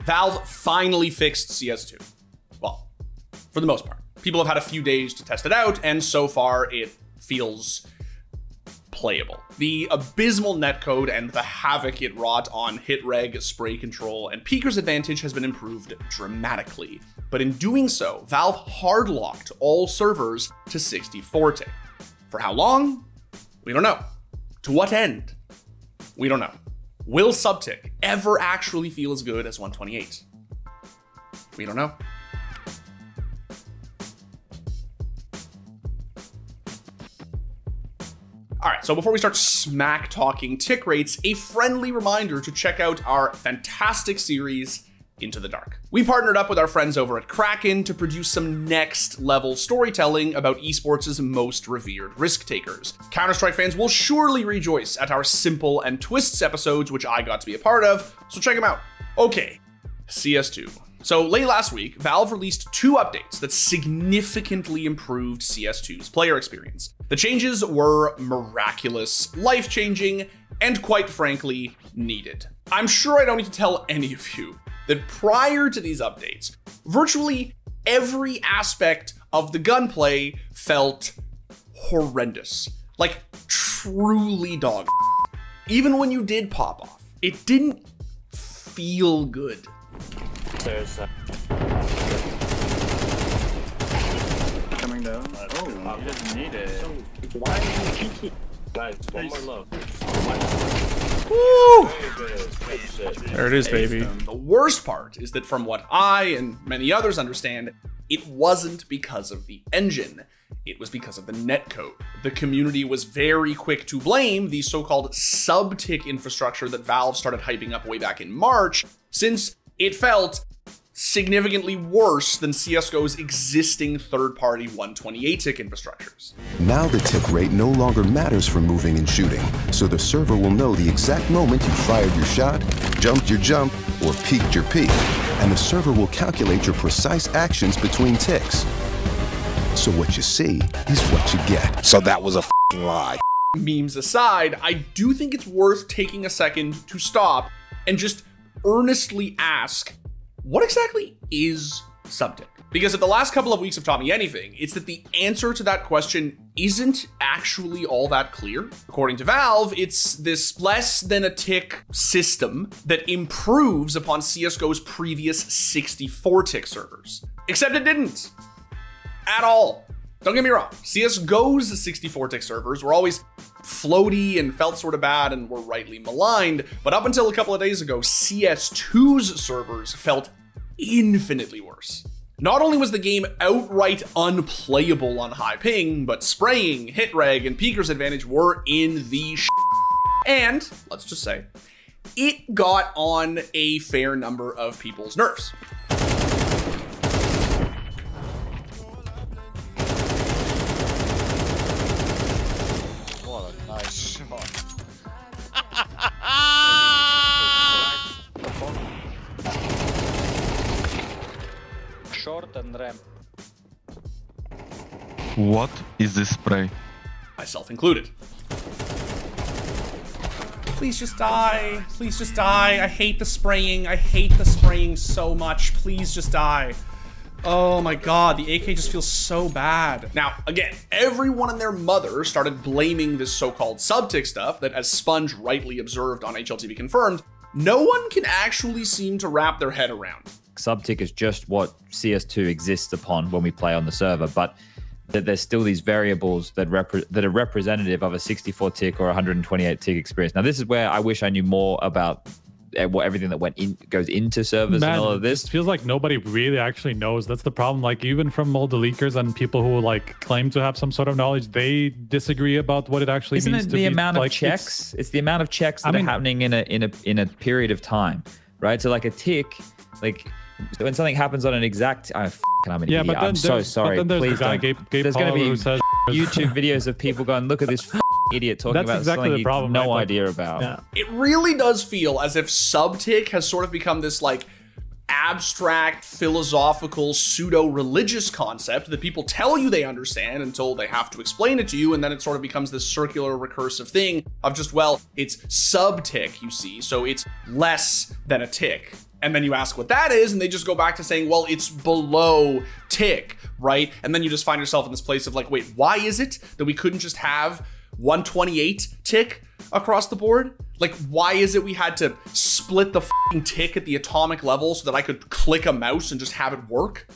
Valve finally fixed CS2. Well, for the most part. People have had a few days to test it out, and so far it feels playable. The abysmal netcode and the havoc it wrought on hitreg, spray control, and peeker's advantage has been improved dramatically. But in doing so, Valve hard-locked all servers to 64 tick. For how long? We don't know. To what end? We don't know. Will subtick ever actually feel as good as 128? We don't know. All right, so before we start smack talking tick rates, a friendly reminder to check out our fantastic series, Into the Dark. We partnered up with our friends over at Kraken to produce some next level storytelling about esports' most revered risk takers. Counter-Strike fans will surely rejoice at our Simple and Twists episodes, which I got to be a part of, so check them out. Okay, CS2. So late last week, Valve released 2 updates that significantly improved CS2's player experience. The changes were miraculous, life-changing, and quite frankly, needed. I'm sure I don't need to tell any of you that prior to these updates, virtually every aspect of the gunplay felt horrendous. Like, truly dog. Even when you did pop off, it didn't feel good. There's coming down. Oh, he doesn't need it. So why did you keep? Guys, one more low. Woo! Good. There it is, baby. The worst part is that from what I and many others understand, it wasn't because of the engine. It was because of the netcode. The community was very quick to blame the so-called sub-tick infrastructure that Valve started hyping up way back in March, since it felt significantly worse than CSGO's existing third-party 128 tick infrastructures. Now the tick rate no longer matters for moving and shooting, so the server will know the exact moment you fired your shot, jumped your jump, or peeked your peek, and the server will calculate your precise actions between ticks. So what you see is what you get. So that was a f***ing lie. Memes aside, I do think it's worth taking a second to stop and just earnestly ask, what exactly is subtick? Because if the last couple of weeks have taught me anything, it's that the answer to that question isn't actually all that clear. According to Valve, it's this less than a tick system that improves upon CSGO's previous 64 tick servers. Except it didn't. At all. Don't get me wrong, CSGO's 64 tick servers were always floaty and felt sort of bad and were rightly maligned, but up until a couple of days ago, CS2's servers felt infinitely worse. Not only was the game outright unplayable on high ping, but spraying, hitreg, and peeker's advantage were in the and, let's just say, it got on a fair number of people's nerves. Short and ramp. What is this spray? Myself included. Please just die. Please just die. I hate the spraying. I hate the spraying so much. Please just die. Oh my god, the AK just feels so bad. Now, again, everyone and their mother started blaming this so-called subtick stuff that, as Sponge rightly observed on HLTV Confirmed, no one can actually seem to wrap their head around. Subtick is just what CS2 exists upon when we play on the server, but there's still these variables that are representative of a 64 tick or 128 tick experience. Now, this is where I wish I knew more about everything that goes into servers and all of this. It feels like nobody really actually knows. That's the problem. Like, even from all the leakers and people who like claim to have some sort of knowledge, they disagree about what it actually means. Isn't it the amount of checks? It's the amount of checks that are happening in a period of time, right? So like a tick, like when something happens on an exact, I'm an idiot. But I'm so sorry. Please don't. There's going to be YouTube videos of people going, look at this idiot talking about exactly something problem, no idea about. Yeah. It really does feel as if subtick has sort of become this like abstract, philosophical, pseudo-religious concept that people tell you they understand until they have to explain it to you, and then it sort of becomes this circular, recursive thing of just, well, it's subtick, you see, so it's less than a tick. And then you ask what that is, and they just go back to saying, well, it's below tick, right? And then you just find yourself in this place of like, wait, why is it that we couldn't just have 128 tick across the board? Like, why is it we had to split the fucking tick at the atomic level so that I could click a mouse and just have it work?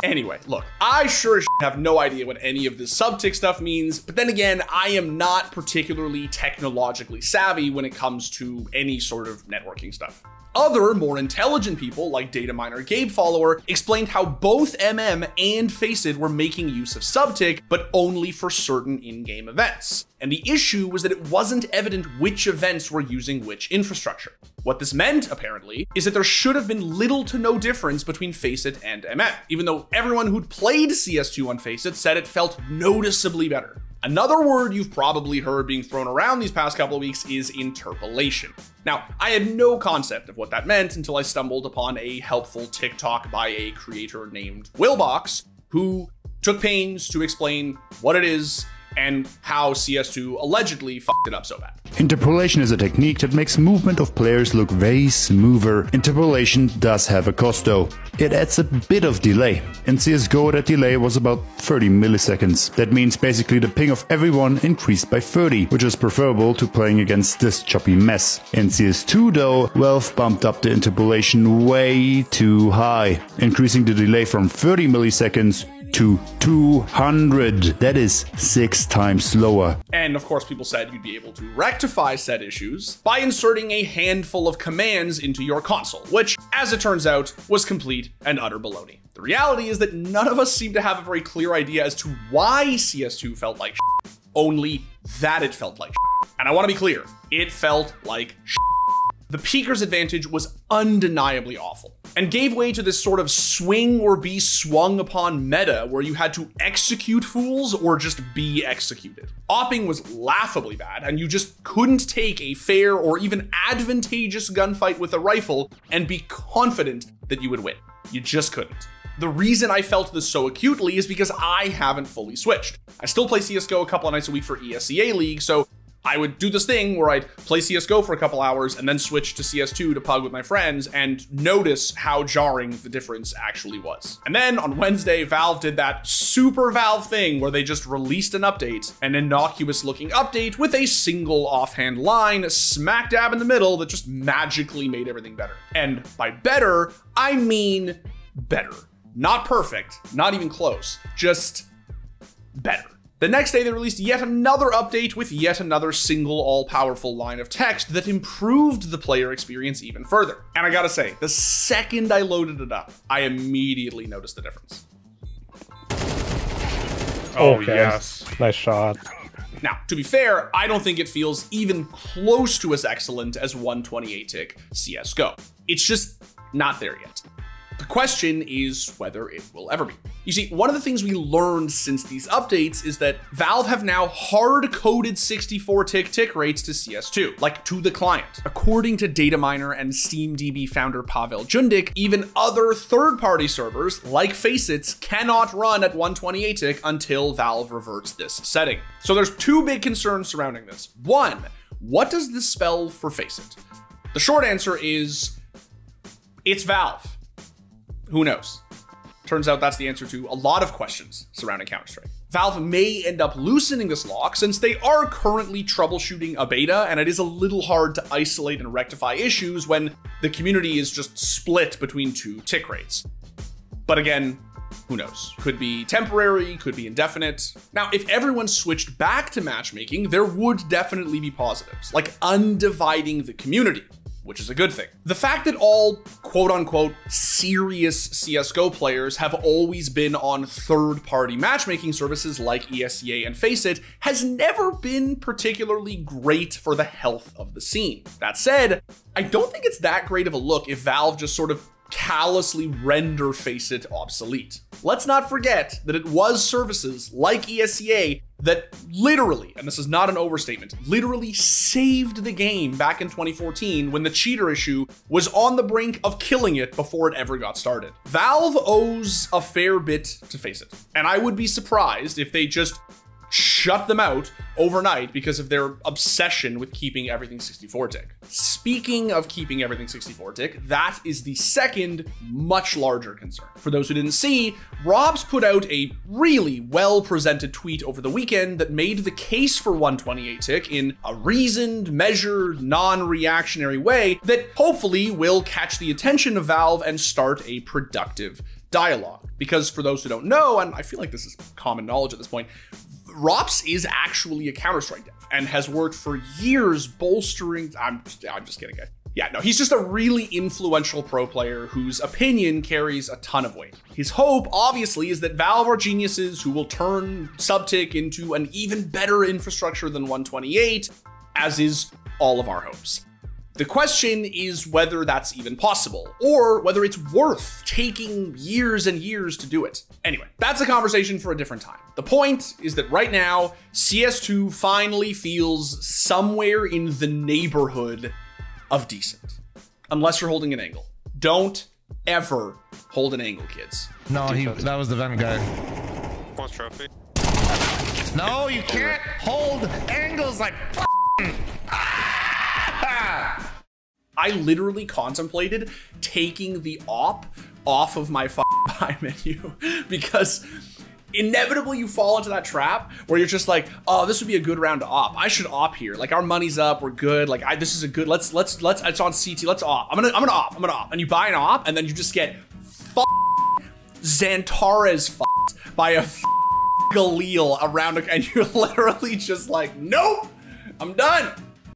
Anyway, look, I sure as shit have no idea what any of this subtick stuff means, but then again, I am not particularly technologically savvy when it comes to any sort of networking stuff. Other, more intelligent people, like data miner Gabe Follower, explained how both MM and Faceit were making use of subtick, but only for certain in-game events. And the issue was that it wasn't evident which events were using which infrastructure. What this meant, apparently, is that there should have been little to no difference between Faceit and MM, even though everyone who'd played CS2 on Faceit said it felt noticeably better. Another word you've probably heard being thrown around these past couple of weeks is interpolation. Now, I had no concept of what that meant until I stumbled upon a helpful TikTok by a creator named Willbox, who took pains to explain what it is and how CS2 allegedly fucked it up so bad. Interpolation is a technique that makes movement of players look way smoother. Interpolation does have a cost though. It adds a bit of delay. In CSGO that delay was about 30 milliseconds. That means basically the ping of everyone increased by 30, which is preferable to playing against this choppy mess. In CS2 though, Valve bumped up the interpolation way too high, increasing the delay from 30 milliseconds to 200. That is 6 times slower. And of course, people said you'd be able to rectify said issues by inserting a handful of commands into your console, which, as it turns out, was complete and utter baloney. The reality is that none of us seem to have a very clear idea as to why CS2 felt like shit, only that it felt like shit. And I want to be clear, it felt like shit. The peeker's advantage was undeniably awful and gave way to this sort of swing or be swung upon meta where you had to execute fools or just be executed. Opping was laughably bad, and you just couldn't take a fair or even advantageous gunfight with a rifle and be confident that you would win. You just couldn't. The reason I felt this so acutely is because I haven't fully switched. I still play CSGO a couple of nights a week for ESEA League, so I would do this thing where I'd play CSGO for a couple hours and then switch to CS2 to pug with my friends and notice how jarring the difference actually was. And then on Wednesday, Valve did that super Valve thing where they just released an update, an innocuous looking update with a single offhand line smack dab in the middle that just magically made everything better. And by better, I mean better. Not perfect, not even close, just better. The next day, they released yet another update with yet another single all-powerful line of text that improved the player experience even further. And I gotta say, the second I loaded it up, I immediately noticed the difference. Oh, okay. Yes. Nice shot. Now, to be fair, I don't think it feels even close to as excellent as 128 tick CSGO. It's just not there yet. The question is whether it will ever be. You see, one of the things we learned since these updates is that Valve have now hard-coded 64 tick rates to CS2, like to the client. According to data miner and SteamDB founder Pavel Jundik, even other third-party servers, like Faceit's, cannot run at 128 tick until Valve reverts this setting. So there's two big concerns surrounding this. One, what does this spell for Faceit? The short answer is, it's Valve. Who knows? Turns out that's the answer to a lot of questions surrounding Counter-Strike. Valve may end up loosening this lock since they are currently troubleshooting a beta, and it is a little hard to isolate and rectify issues when the community is just split between two tick rates. But again, who knows? Could be temporary, could be indefinite. Now, if everyone switched back to matchmaking, there would definitely be positives, like undividing the community, which is a good thing. The fact that all quote-unquote serious CSGO players have always been on third-party matchmaking services like ESEA and Faceit has never been particularly great for the health of the scene. That said, I don't think it's that great of a look if Valve just sort of callously render Faceit obsolete. Let's not forget that it was services like ESEA that literally, and this is not an overstatement, literally saved the game back in 2014 when the cheater issue was on the brink of killing it before it ever got started. Valve owes a fair bit to Faceit, and I would be surprised if they just shut them out overnight because of their obsession with keeping everything 64 tick. Speaking of keeping everything 64 tick, that is the second much larger concern. For those who didn't see, Robs put out a really well-presented tweet over the weekend that made the case for 128 tick in a reasoned, measured, non-reactionary way that hopefully will catch the attention of Valve and start a productive dialogue. Because for those who don't know, and I feel like this is common knowledge at this point, Rops is actually a Counter-Strike dev and has worked for years bolstering, I'm just kidding, guys. Yeah, no, he's just a really influential pro player whose opinion carries a ton of weight. His hope, obviously, is that Valve are geniuses who will turn Subtick into an even better infrastructure than 128, as is all of our hopes. The question is whether that's even possible, or whether it's worth taking years and years to do it. Anyway, that's a conversation for a different time. The point is that right now, CS2 finally feels somewhere in the neighborhood of decent. Unless you're holding an angle. Don't ever hold an angle, kids. No, that was the vent guy. One trophy. No, you can't hold angles like I literally contemplated taking the op off of my buy menu because inevitably you fall into that trap where you're just like, oh, this would be a good round to op. I should op here. Like our money's up, we're good. Like this is a good, let's, it's on CT, let's op. I'm gonna op. And you buy an op and then you just get Xantares by a Galil around and you're literally just like, nope, I'm done.